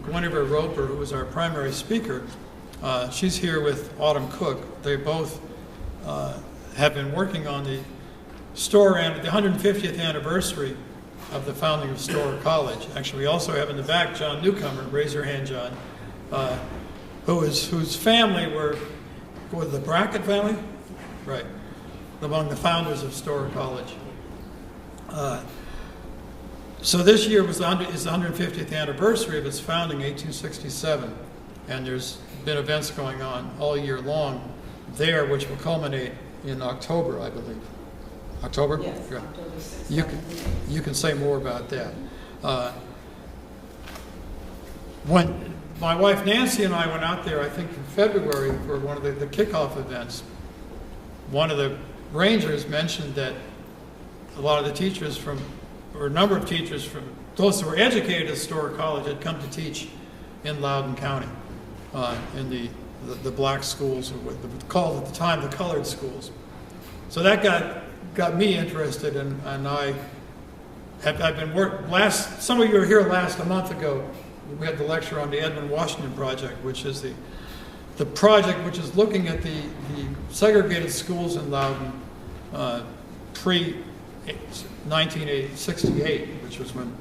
Guinevere Roper, who was our primary speaker. She's here with Autumn Cook. They both have been working on the Storer and the 150th anniversary of the founding of Storer College. Actually, we also have in the back John Newcomer. Raise your hand, John. Whose family were the Brackett family, right? Among the founders of Storer College. So this year is the 150th anniversary of its founding, 1867, and there's been events going on all year long there, which will culminate in October, I believe. October? Yes, yeah. October 6th. You can say more about that. When my wife Nancy and I went out there, I think in February, for one of the kickoff events, one of the rangers mentioned that a lot of the teachers or a number of teachers from those who were educated at Storer College had come to teach in Loudoun County, in the black schools, or what they were called at the time the colored schools. So that got me interested, and I've been some of you were here a month ago. We had the lecture on the Edmund Washington Project, which is the project which is looking at the segregated schools in Loudoun pre-1968, which was when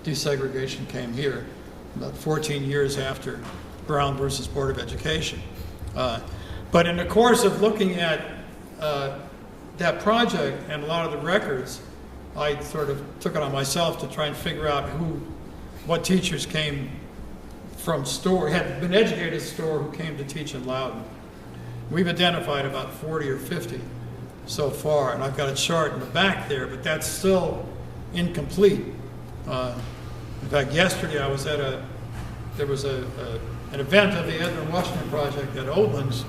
desegregation came here, about 14 years after Brown versus Board of Education. But in the course of looking at that project and a lot of the records, I sort of took it on myself to try and figure out what teachers came from Storer, had been educated at Storer, who came to teach in Loudoun. We've identified about 40 or 50 so far, and I've got a chart in the back there, but that's still incomplete. In fact, yesterday I was at there was an event of the Edmund Washington Project at Oatlands,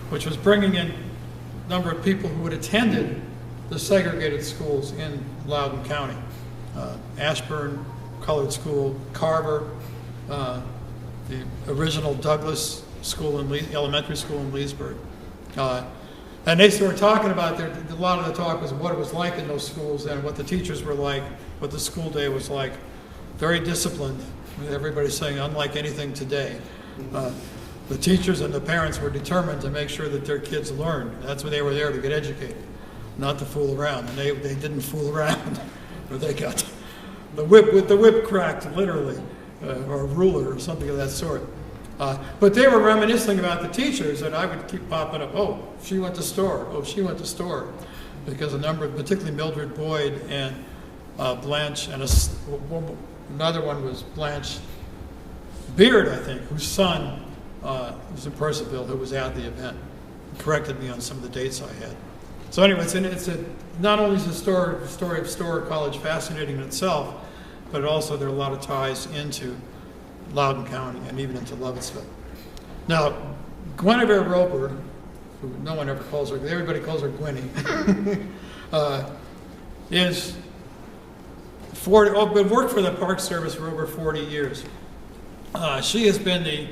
which was bringing in a number of people who had attended the segregated schools in Loudoun County. Ashburn Colored School, Carver, the original Douglas School elementary school in Leesburg. And they were talking about a lot of the talk was what it was like in those schools and what the teachers were like, what the school day was like. Very disciplined. Everybody's saying unlike anything today. The teachers and the parents were determined to make sure that their kids learned. That's why they were there, to get educated, not to fool around. And they didn't fool around. Or they got the whip cracked, literally, or a ruler or something of that sort. But they were reminiscing about the teachers, and I would keep popping up, oh, she went to Storer, oh, she went to Storer. Because a number of, particularly Mildred Boyd and Blanche, and another one was Blanche Beard, I think, whose son was in Percival, who was at the event. He corrected me on some of the dates I had. So anyway, not only is the story of Storer College fascinating in itself, but also there are a lot of ties into Loudoun County and even into Lovettsville. Now, Guinevere Roper, who no one ever calls her, everybody calls her Gwinny, is been worked for the Park Service for over 40 years. She has been the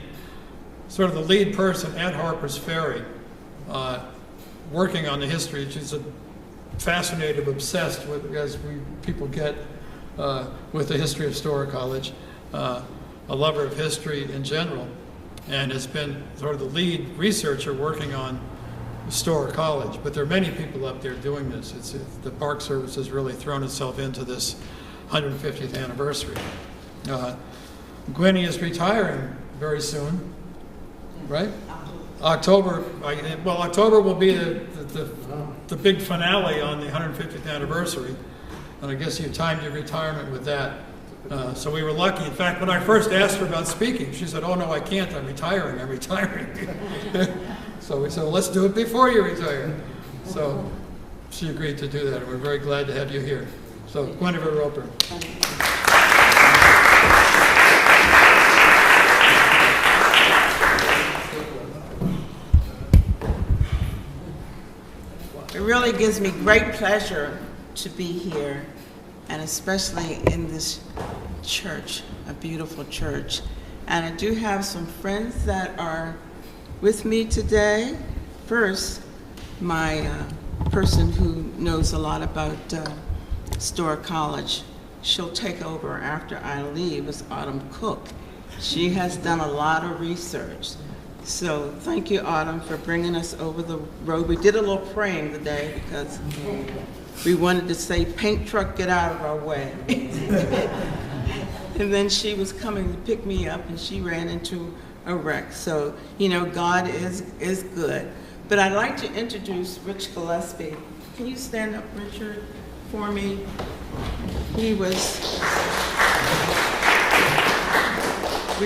lead person at Harpers Ferry, working on the history. She's fascinated, obsessed with, as people get, with the history of Storer College, a lover of history in general, and has been sort of the lead researcher working on Storer College. But there are many people up there doing this. The Park Service has really thrown itself into this 150th anniversary. Gwynnie is retiring very soon, right? October will be the big finale on the 150th anniversary, and I guess you timed your retirement with that. So we were lucky. In fact, when I first asked her about speaking, she said, "Oh no, I can't. I'm retiring. So we said, well, let's do it before you retire. So she agreed to do that, and we're very glad to have you here. So Guinevere Roper. It really gives me great pleasure to be here, and especially in this church, a beautiful church. And I do have some friends that are with me today. First, my person who knows a lot about Storer College. She'll take over after I leave, is Autumn Cook. She has done a lot of research. So thank you, Autumn, for bringing us over the road. We did a little praying today because we wanted to say, paint truck, get out of our way. And then she was coming to pick me up and she ran into a wreck. So, you know, God is good. But I'd like to introduce Rich Gillespie. Can you stand up, Richard, for me? We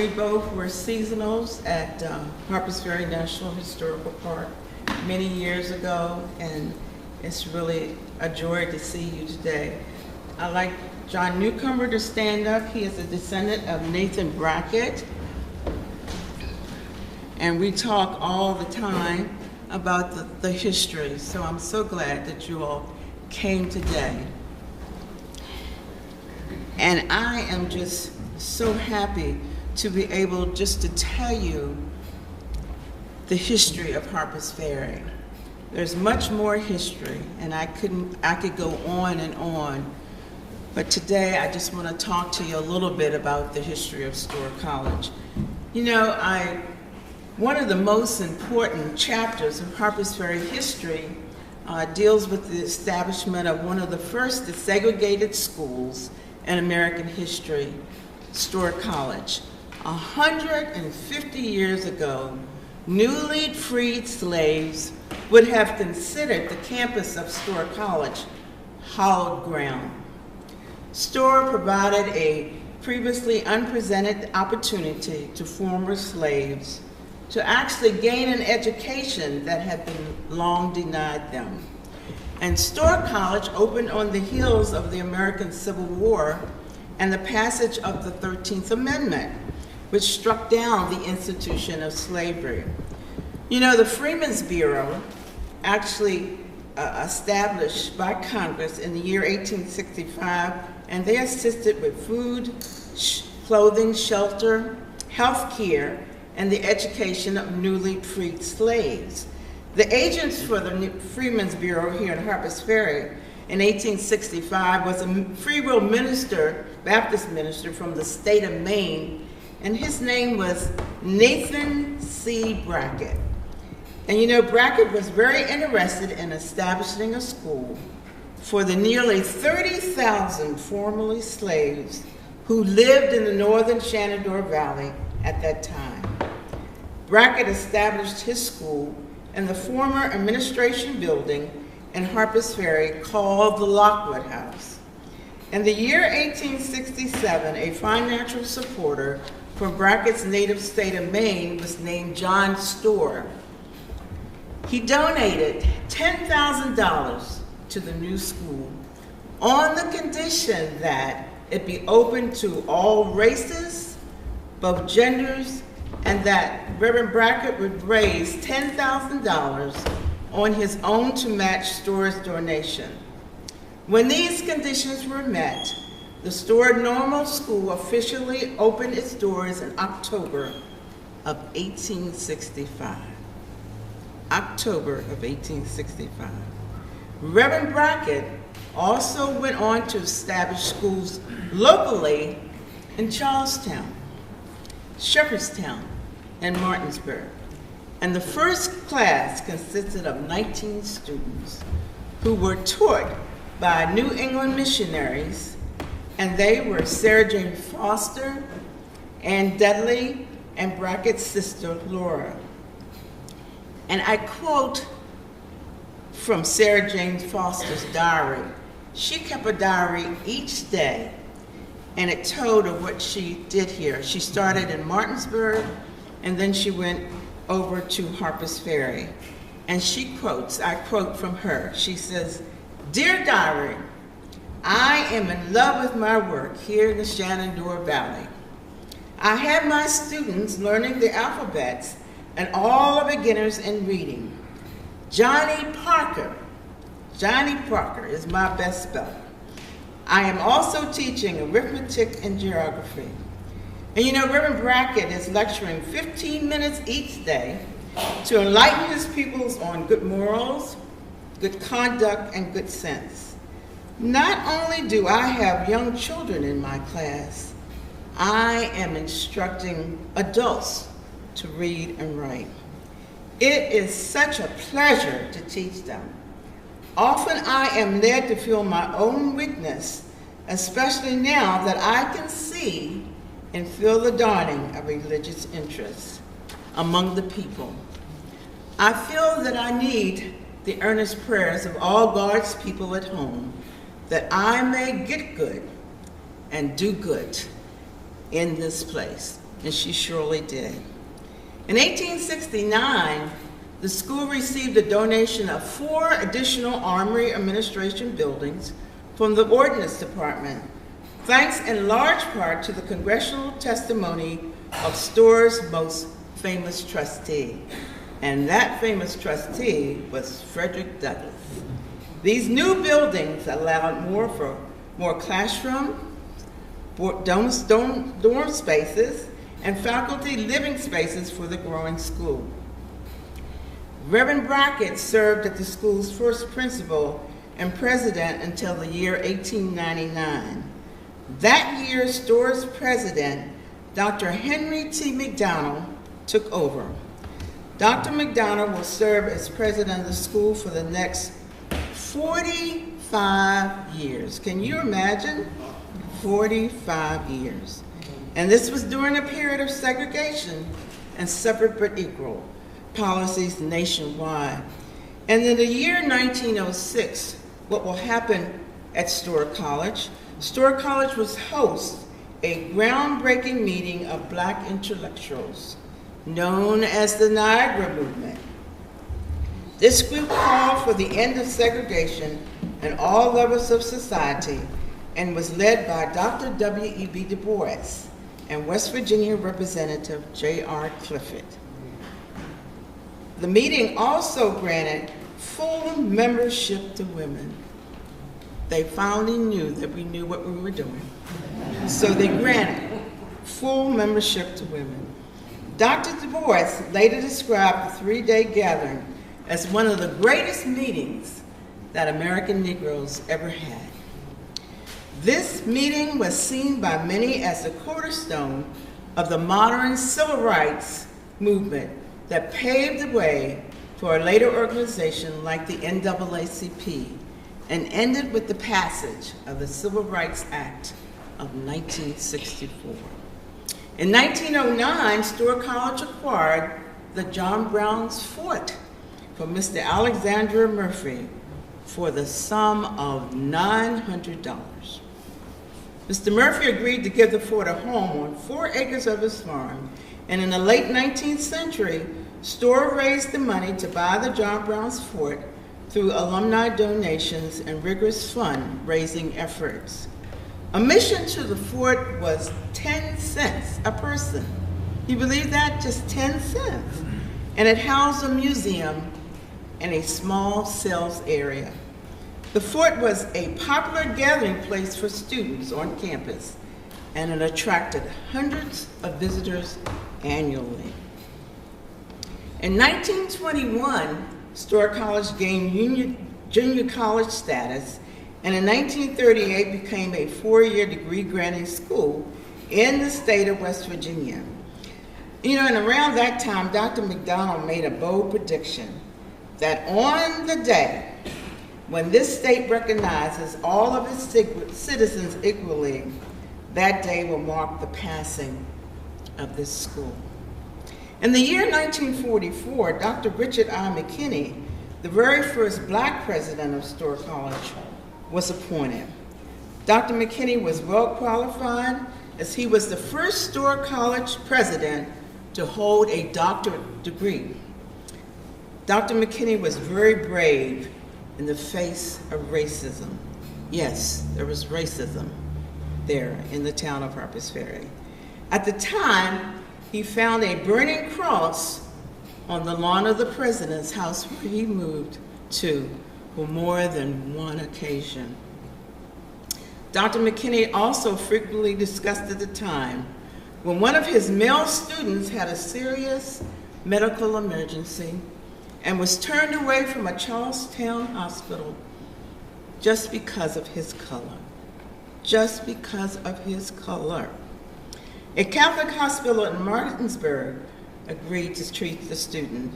both were seasonals at Harpers Ferry National Historical Park many years ago, and it's really a joy to see you today. I'd like John Newcomer to stand up. He is a descendant of Nathan Brackett, and we talk all the time about the history, so I'm so glad that you all came today. And I am just so happy to be able just to tell you the history of Harpers Ferry. There's much more history, and I could go on and on, but today I just want to talk to you a little bit about the history of Storer College. You know, one of the most important chapters of Harpers Ferry history deals with the establishment of one of the first desegregated schools in American history, Storer College. 150 years ago, newly freed slaves would have considered the campus of Storer College hallowed ground. Storer provided a previously unprecedented opportunity to former slaves to actually gain an education that had been long denied them. And Storer College opened on the heels of the American Civil War and the passage of the 13th Amendment, which struck down the institution of slavery. You know, the Freedmen's Bureau, actually established by Congress in the year 1865, and they assisted with food, clothing, shelter, health care, and the education of newly freed slaves. The agents for the Freedmen's Bureau here at Harpers Ferry in 1865 was a Freewill minister, Baptist minister from the state of Maine, and his name was Nathan C. Brackett. And you know, Brackett was very interested in establishing a school for the nearly 30,000 formerly slaves who lived in the northern Shenandoah Valley at that time. Brackett established his school in the former administration building in Harpers Ferry called the Lockwood House. In the year 1867, a financial supporter for Brackett's native state of Maine was named John Storer. He donated $10,000 to the new school on the condition that it be open to all races, both genders, and that Reverend Brackett would raise $10,000 on his own to match Storer's donation. When these conditions were met, the Storer Normal School officially opened its doors in October of 1865. October of 1865. Reverend Brackett also went on to establish schools locally in Charlestown, Shepherdstown, and Martinsburg. And the first class consisted of 19 students who were taught by New England missionaries, and they were Sarah Jane Foster, Ann Dudley, and Brackett's sister, Laura. And I quote from Sarah Jane Foster's diary. She kept a diary each day, and it told of what she did here. She started in Martinsburg, and then she went over to Harpers Ferry. And she quotes, I quote from her, she says, "Dear diary, I am in love with my work here in the Shenandoah Valley. I have my students learning the alphabets and all are beginners in reading. Johnny Parker is my best speller. I am also teaching arithmetic and geography." And you know, Reverend Brackett is lecturing 15 minutes each day to enlighten his pupils on good morals, good conduct, and good sense. Not only do I have young children in my class, I am instructing adults to read and write. It is such a pleasure to teach them. Often I am led to feel my own weakness, especially now that I can see and feel the dawning of religious interest among the people. I feel that I need the earnest prayers of all God's people at home, that I may get good and do good in this place. And she surely did. In 1869, the school received a donation of 4 additional Armory Administration buildings from the Ordnance Department, thanks in large part to the congressional testimony of Store's most famous trustee. And that famous trustee was Frederick Douglass. These new buildings allowed more classroom, dorm spaces, and faculty living spaces for the growing school. Reverend Brackett served as the school's first principal and president until the year 1899. That year, Store's president, Dr. Henry T. McDonald, took over. Dr. McDonald will serve as president of the school for the next 45 years. Can you imagine? 45 years. And this was during a period of segregation and separate but equal policies nationwide. And in the year 1906, what will happen at Store College? Store College was host a groundbreaking meeting of Black intellectuals known as the Niagara Movement. This group called for the end of segregation in all levels of society and was led by Dr. W.E.B. Du Bois and West Virginia Representative J.R. Clifford. The meeting also granted full membership to women. They finally knew that we knew what we were doing. So they granted full membership to women. Dr. Du Bois later described the 3-day gathering as one of the greatest meetings that American Negroes ever had. This meeting was seen by many as the cornerstone of the modern civil rights movement that paved the way for a later organization like the NAACP and ended with the passage of the Civil Rights Act of 1964. In 1909, Store College acquired the John Brown's Fort from Mr. Alexander Murphy for the sum of $900. Mr. Murphy agreed to give the fort a home on 4 acres of his farm, and in the late 19th century, Store raised the money to buy the John Brown's Fort through alumni donations and rigorous fundraising efforts. Admission to the fort was 10 cents a person. You believe that? Just 10 cents. And it housed a museum and a small sales area. The fort was a popular gathering place for students on campus, and it attracted hundreds of visitors annually. In 1921, Store College gained junior college status, and in 1938 became a 4-year degree-granting school in the state of West Virginia. You know, and around that time, Dr. McDonald made a bold prediction that on the day when this state recognizes all of its citizens equally, that day will mark the passing of this school. In the year 1944, Dr. Richard I. McKinney, the very first Black president of Store College, was appointed. Dr. McKinney was well qualified as he was the first Store College president to hold a doctorate degree. Dr. McKinney was very brave in the face of racism. Yes, there was racism there in the town of Harpers Ferry. At the time, he found a burning cross on the lawn of the president's house where he moved to for more than one occasion. Dr. McKinney also frequently discussed at the time when one of his male students had a serious medical emergency and was turned away from a Charlestown hospital just because of his color. Just because of his color. A Catholic hospital in Martinsburg agreed to treat the student,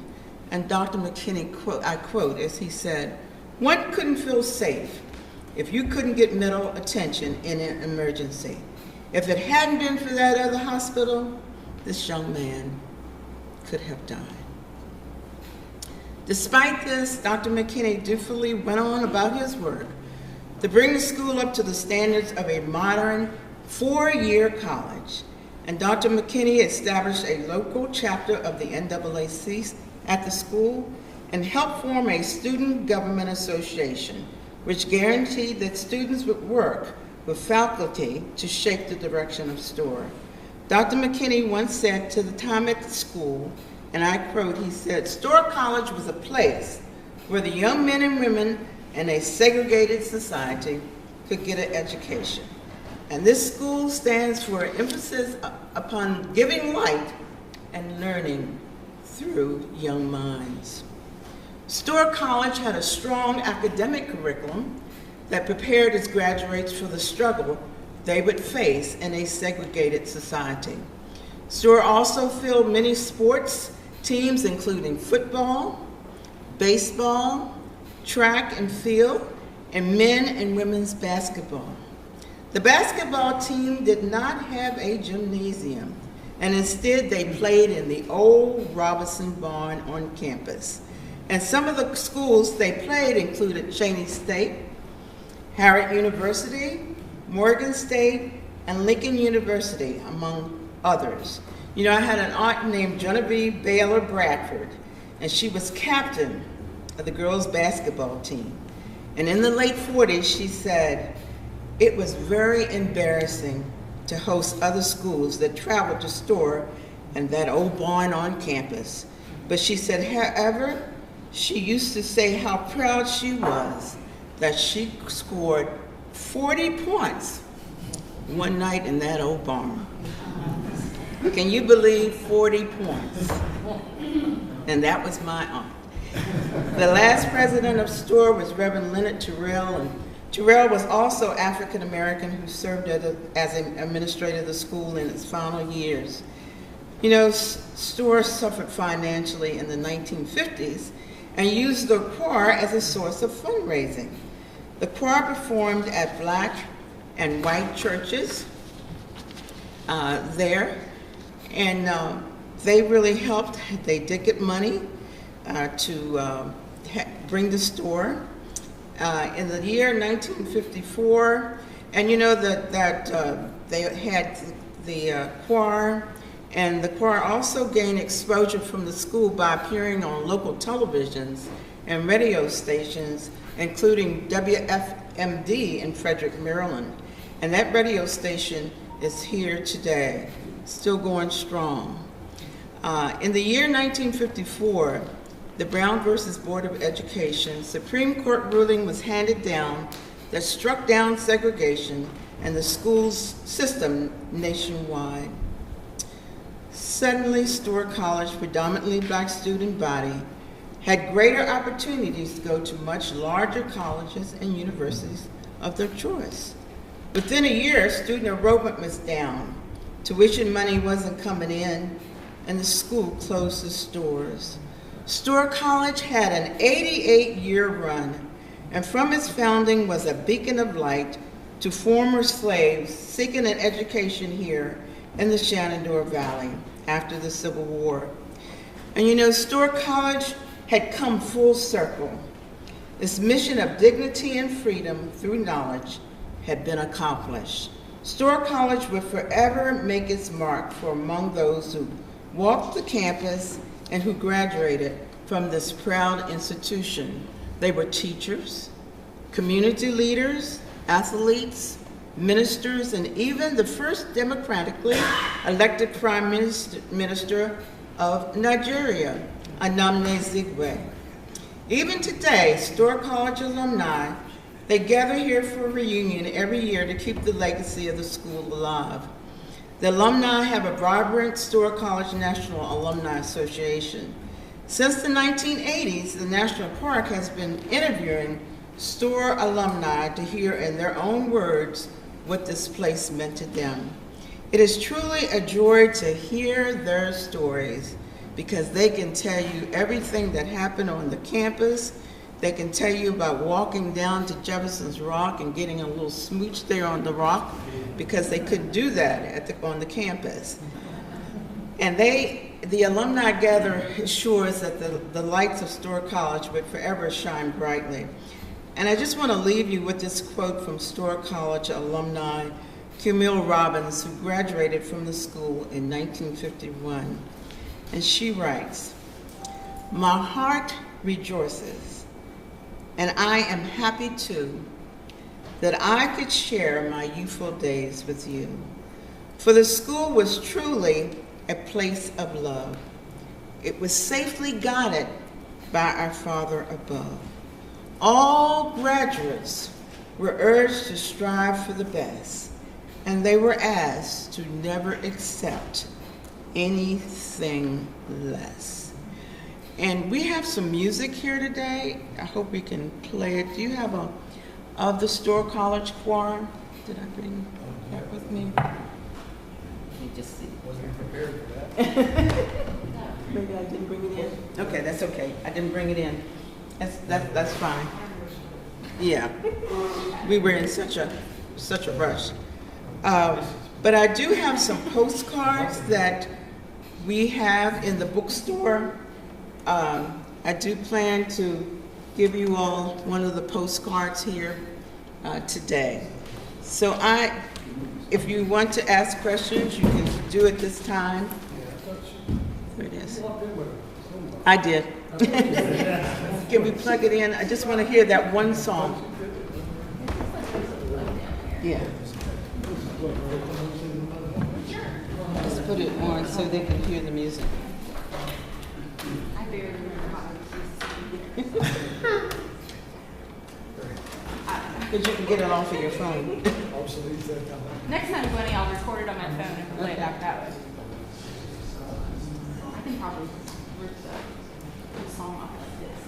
and Dr. McKinney, I quote, as he said, "One couldn't feel safe if you couldn't get medical attention in an emergency. If it hadn't been for that other hospital, this young man could have died." Despite this, Dr. McKinney dutifully went on about his work to bring the school up to the standards of a modern 4-year college. And Dr. McKinney established a local chapter of the NAAC at the school and helped form a student government association, which guaranteed that students would work with faculty to shape the direction of STORE. Dr. McKinney once said to the time at the school, and I quote, he said, "STORE College was a place where the young men and women in a segregated society could get an education. And this school stands for an emphasis upon giving light and learning through young minds." STORE College had a strong academic curriculum that prepared its graduates for the struggle they would face in a segregated society. STORE also fielded many sports teams, including football, baseball, track and field, and men and women's basketball. The basketball team did not have a gymnasium, and instead they played in the old Robinson barn on campus. And some of the schools they played included Cheney State, Harvard University, Morgan State, and Lincoln University, among others. You know, I had an aunt named Genevieve Baylor Bradford, and she was captain of the girls' basketball team. And in the late 40s, she said, "It was very embarrassing to host other schools that traveled to STORE and that old barn on campus." But she said, however, she used to say how proud she was that she scored 40 points one night in that old barn. Can you believe 40 points? And that was my aunt. The last president of STORE was Reverend Leonard Terrell, and Terrell was also African American who served as an administrator of the school in its final years. You know, STORE suffered financially in the 1950s and used the choir as a source of fundraising. The choir performed at black and white churches there, and they really helped. They did get money to bring the STORE. In the year 1954, and you know that they had the choir, and the choir also gained exposure from the school by appearing on local televisions and radio stations, including WFMD in Frederick, Maryland. And that radio station is here today, still going strong. In the year 1954, the Brown versus Board of Education Supreme Court ruling was handed down that struck down segregation and the school system nationwide. Suddenly, STORE College, predominantly black student body, had greater opportunities to go to much larger colleges and universities of their choice. Within a year, student enrollment was down, tuition money wasn't coming in, and the school closed its doors. STORE College had an 88-year run, and from its founding was a beacon of light to former slaves seeking an education here in the Shenandoah Valley after the Civil War. And you know, STORE College had come full circle. Its mission of dignity and freedom through knowledge had been accomplished. STORE College would forever make its mark for among those who walked the campus and who graduated from this proud institution. They were teachers, community leaders, athletes, ministers, and even the first democratically elected Prime Minister of Nigeria, Nnamdi Azikiwe. Even today, STORE College alumni, they gather here for a reunion every year to keep the legacy of the school alive. The alumni have a vibrant STORE College National Alumni Association. Since the 1980s, the National Park has been interviewing STORE alumni to hear in their own words what this place meant to them. It is truly a joy to hear their stories because they can tell you everything that happened on the campus. They can tell you about walking down to Jefferson's Rock and getting a little smooch there on the rock because they couldn't do that on the campus. And the alumni gather assures that the lights of Storer College would forever shine brightly. And I just want to leave you with this quote from Storer College alumni Camille Robbins, who graduated from the school in 1951. And she writes, "My heart rejoices, and I am happy too, that I could share my youthful days with you. For the school was truly a place of love. It was safely guided by our Father above. All graduates were urged to strive for the best, and they were asked to never accept anything less." And we have some music here today. I hope we can play it. Do you have of the Storer College choir? Did I bring that with me? Let me just see. Wasn't prepared for that. Maybe I didn't bring it in. Okay, that's okay. I didn't bring it in. That's fine. Yeah, we were in such a rush. But I do have some postcards that we have in the bookstore. I do plan to give you all one of the postcards here today. So if you want to ask questions, you can do it this time. There it is. I did. Can we plug it in? I just want to hear that one song. Yeah. Just put it on so they can hear the music. I barely remember how Because you can get it off of your phone. Next time, Gwenny, I'll record it on my phone and play it back that way. I can probably rip the song off like this.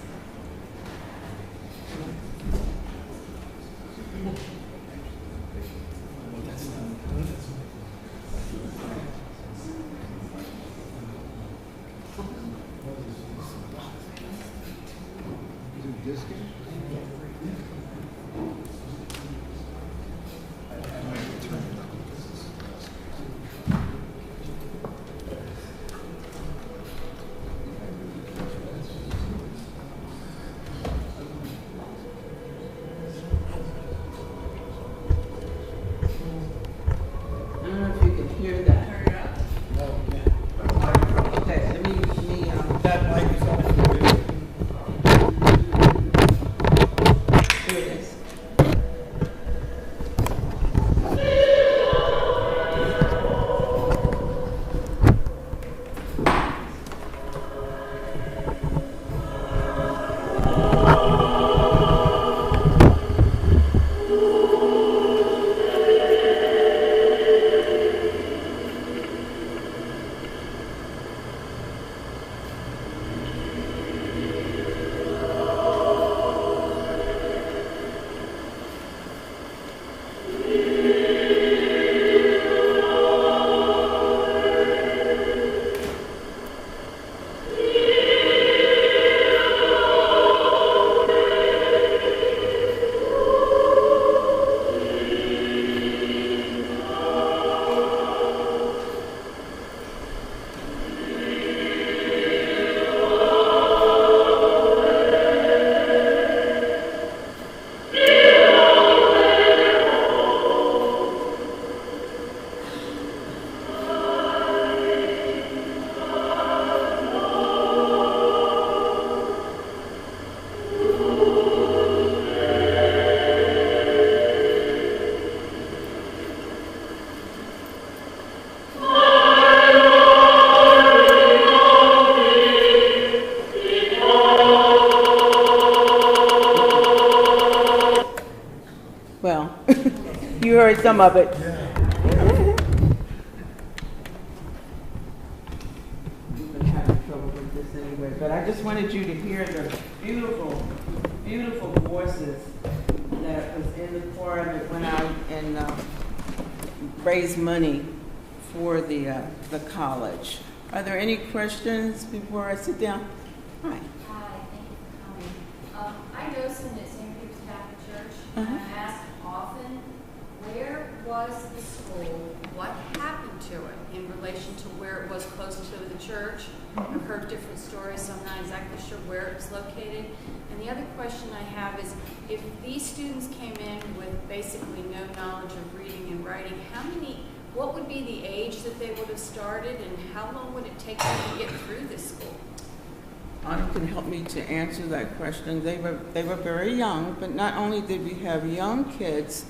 You heard some of it. We've been having trouble with this anyway, but I just wanted you to hear the beautiful, beautiful voices that was in the choir that went out and raised money for the college. Are there any questions before I sit down? Hi. Hi, thank you for coming. I know some at St. Peter's Catholic Church, and Uh-huh. I ask often, where was the school? What happened to it in relation to where it was close to the church? I've heard different stories, so I'm not exactly sure where it was located. And the other question I have is, if these students came in with basically no knowledge of reading and writing, what would be the age that they would have started, and how long would it take them to get through this school? Anna can help me to answer that question. They were very young, but not only did we have young kids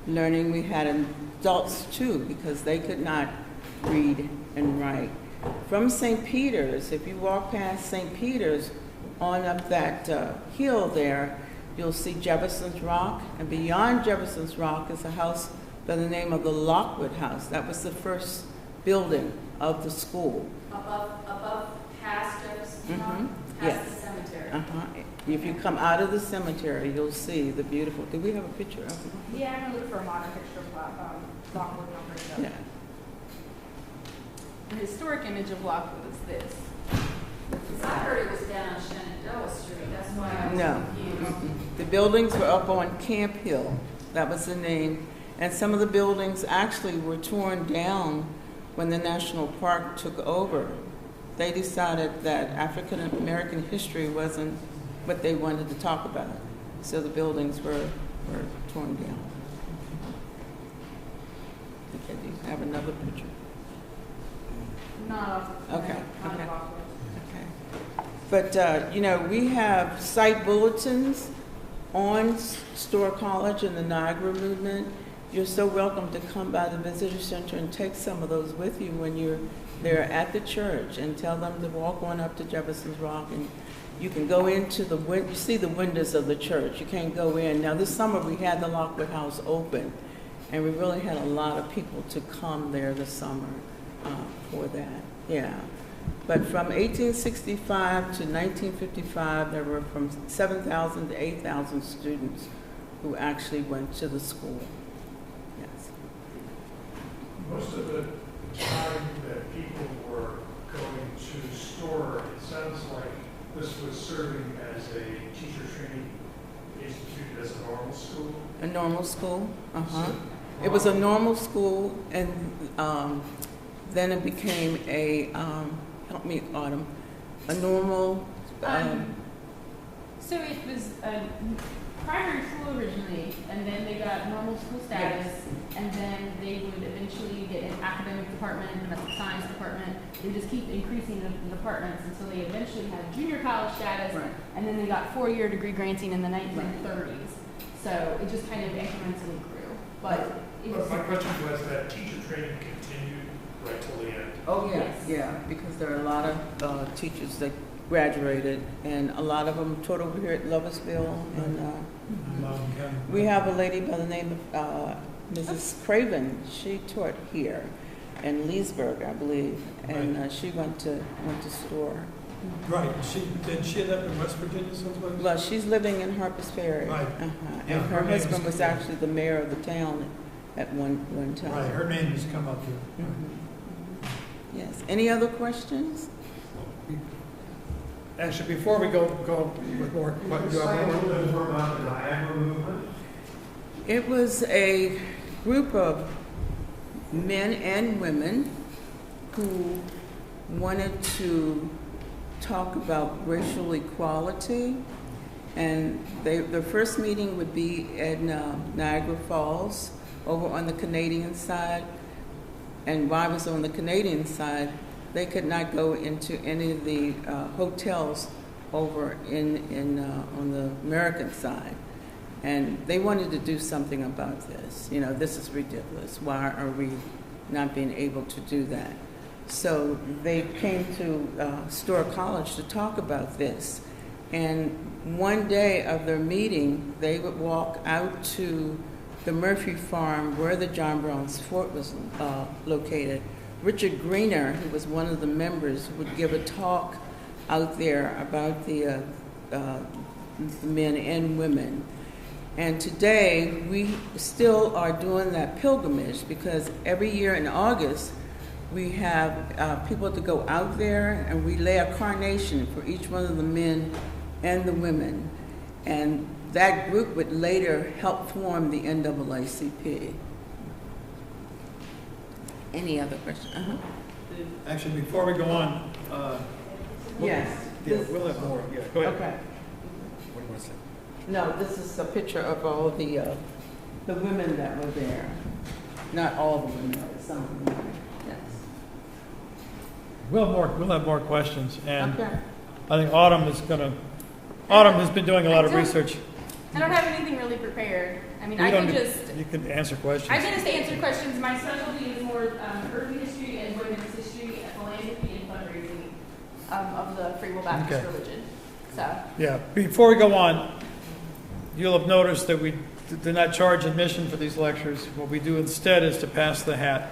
learning, we had adults too, because they could not read and write. From St. Peter's, if you walk past St. Peter's, on up that hill there, you'll see Jefferson's Rock, and beyond Jefferson's Rock is a house by the name of the Lockwood House. That was the first building of the school. Above past Jefferson Rock? Past Yes. the cemetery? If you come out of the cemetery, you'll see the beautiful, do we have a picture of it? Yeah, I'm gonna look for a modern picture of Lockwood. I'll bring it up. Yeah. The historic image of Lockwood is this. Because I heard it was down on Shenandoah Street, that's why I was No. confused. The buildings were up on Camp Hill. That was the name. And some of the buildings actually were torn down when the National Park took over. They decided that African American history wasn't what they wanted to talk about. So the buildings were torn down. Okay, do you have another picture? Not off the Okay, not okay. of Lockwood. Okay. But, we have site bulletins on Store College and the Niagara movement. You're so welcome to come by the visitor center and take some of those with you when you're there at the church, and tell them to walk on up to Jefferson's Rock, and you can go into you see the windows of the church. You can't go in. Now this summer we had the Lockwood House open, and we really had a lot of people to come there this summer for that. Yeah. But from 1865 to 1955, there were from 7,000 to 8,000 students who actually went to the school. Yes. Most of the time that people were going to store, it sounds like this was serving as a teacher training institute, as a normal school. A normal school. So, It was a normal school, and then it became a help me, Autumn. A normal. So it was a primary school originally, and then they got normal school status, and then they would eventually get an academic department, domestic science department. They just keep increasing the departments until they eventually had junior college status, Right. and then they got 4-year degree granting in the 1930s. So it just kind of incrementally grew. But it was, But my question was that teacher training continued right till the end. Oh, Yes. yeah, because there are a lot of teachers that graduated, and a lot of them taught over here at Loversville. And Loudoun County. we have a lady by the name of Mrs. Craven. She taught here in Leesburg, I believe, and she went to Store. Right, did she end up in West Virginia someplace? Well, she's living in Harpers Ferry. Right. And Yeah, her her name is- husband was actually the mayor of the town at one time. Right, her name has come up here. Mhm. Yes. Any other questions? Actually, before we go with more, Can you say a little bit more about the Niagara movement? It was a group of men and women who wanted to talk about racial equality, and the first meeting would be in Niagara Falls over on the Canadian side. And while I was on the Canadian side, they could not go into any of the hotels over on the American side. And they wanted to do something about this. You know, this is ridiculous. Why are we not being able to do that? So they came to Store College to talk about this. And one day of their meeting, they would walk out to the Murphy Farm where the John Brown's Fort was located. Richard Greener, who was one of the members, would give a talk out there about the men and women. And today, we still are doing that pilgrimage, because every year in August, we have people to go out there, and we lay a carnation for each one of the men and the women. And that group would later help form the NAACP. Any other questions? Actually, before we go on, Yes. yeah, we'll have more. Yeah, go ahead. Okay. What do you want to say? No, this is a picture of all the women that were there. Not all the women, but some of the women. Yes. We'll have more questions, and Okay. I think Autumn has been doing a lot of research. I don't have anything really prepared. I mean, You I don't can need- just, You can answer questions. I can just answer questions. My specialty is more urban history and women's history, philanthropy, and fundraising of the Freewill Baptist Okay. religion. So, Yeah, before we go on, you'll have noticed that we do not charge admission for these lectures. What we do instead is to pass the hat.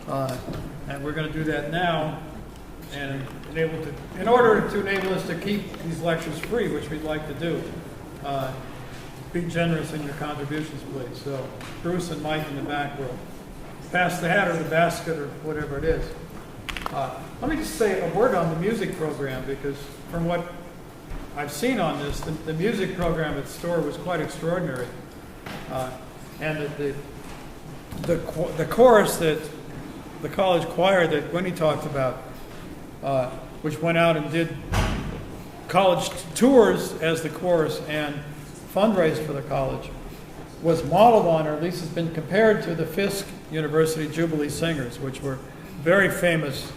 And we're going to do that now, and in order to enable us to keep these lectures free, which we'd like to do, be generous in your contributions, please. So Bruce and Mike in the back will pass the hat or the basket or whatever it is. Let me just say a word on the music program, because from what I've seen on this, the music program at Storr was quite extraordinary. And the chorus that the college choir that Winnie talked about, which went out and did college tours as the chorus and fundraised for the college, was modeled on, or at least has been compared to, the Fisk University Jubilee Singers, which were very famous,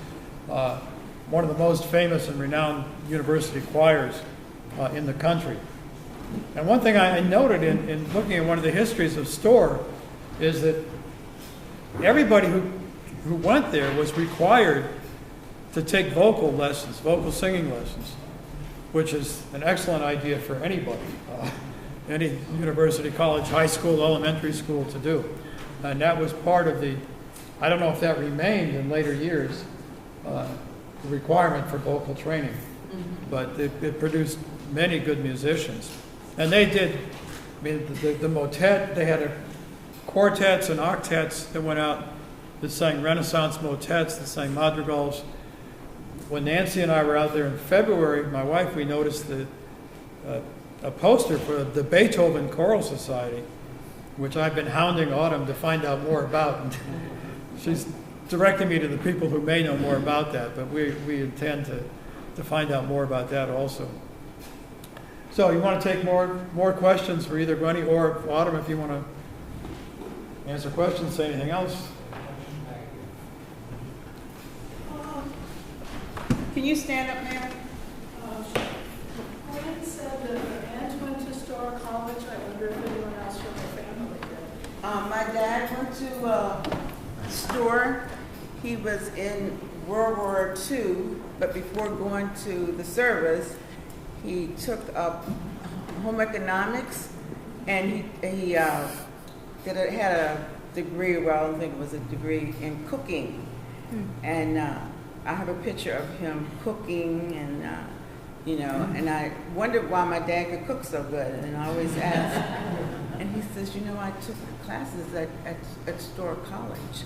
one of the most famous and renowned university choirs in the country. And one thing I noted in looking at one of the histories of Storr is that everybody who went there was required to take vocal lessons, vocal singing lessons, which is an excellent idea for anybody, any university, college, high school, elementary school to do. And that was part of the, I don't know if that remained in later years, the requirement for vocal training, but it produced many good musicians. And they did, I mean, the motet, they had quartets and octets that went out that sang Renaissance motets, that sang madrigals. When Nancy and I were out there in February, my wife, we noticed a poster for the Beethoven Choral Society, which I've been hounding Autumn to find out more about. And she's directing me to the people who may know more about that, but we intend to find out more about that also. So you want to take more questions for either Gwenny or Autumn if you want to answer questions, say anything else? Can you stand up, ma'am? Gwen said that her aunt went to Storr College. I wonder if anyone else from her family did. My dad went to Storr. He was in World War II, but before going to the service, he took up home economics, and he had a degree, well, I don't think it was a degree, in cooking. And I have a picture of him cooking, and and I wondered why my dad could cook so good, and I always asked. And he says, I took classes at Storr College.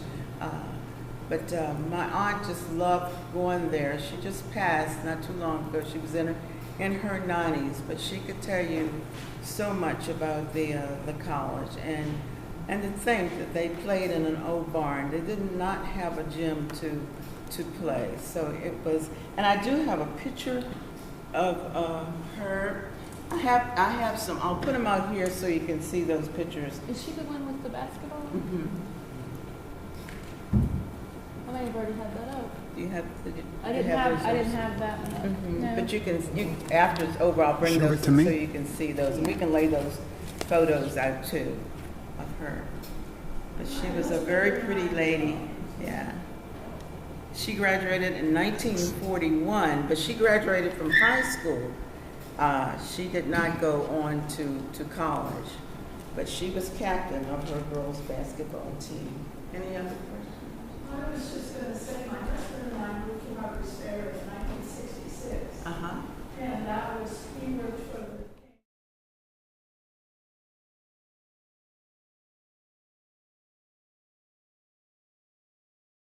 But my aunt just loved going there. She just passed not too long ago. She was in her 90s, but she could tell you so much about the college and to think that they played in an old barn. They did not have a gym to play, so it was. And I do have a picture of her. I have some. I'll put them out here so you can see those pictures. is she the one with the basketball? Mm-hmm. I might have already had that up. You have. I didn't have that one up. Mm-hmm. No. But you can. After it's over, I'll bring Show those it to so me. you can see those, and we can lay those photos out too of her. But she was a very pretty lady. Yeah. She graduated in 1941, but she graduated from high school. She did not go on to college, but she was captain of her girls' basketball team. Any other questions? I was just going to say, my husband and I moved to Harpers Ferry in 1966. Uh-huh. And that was, we worked for the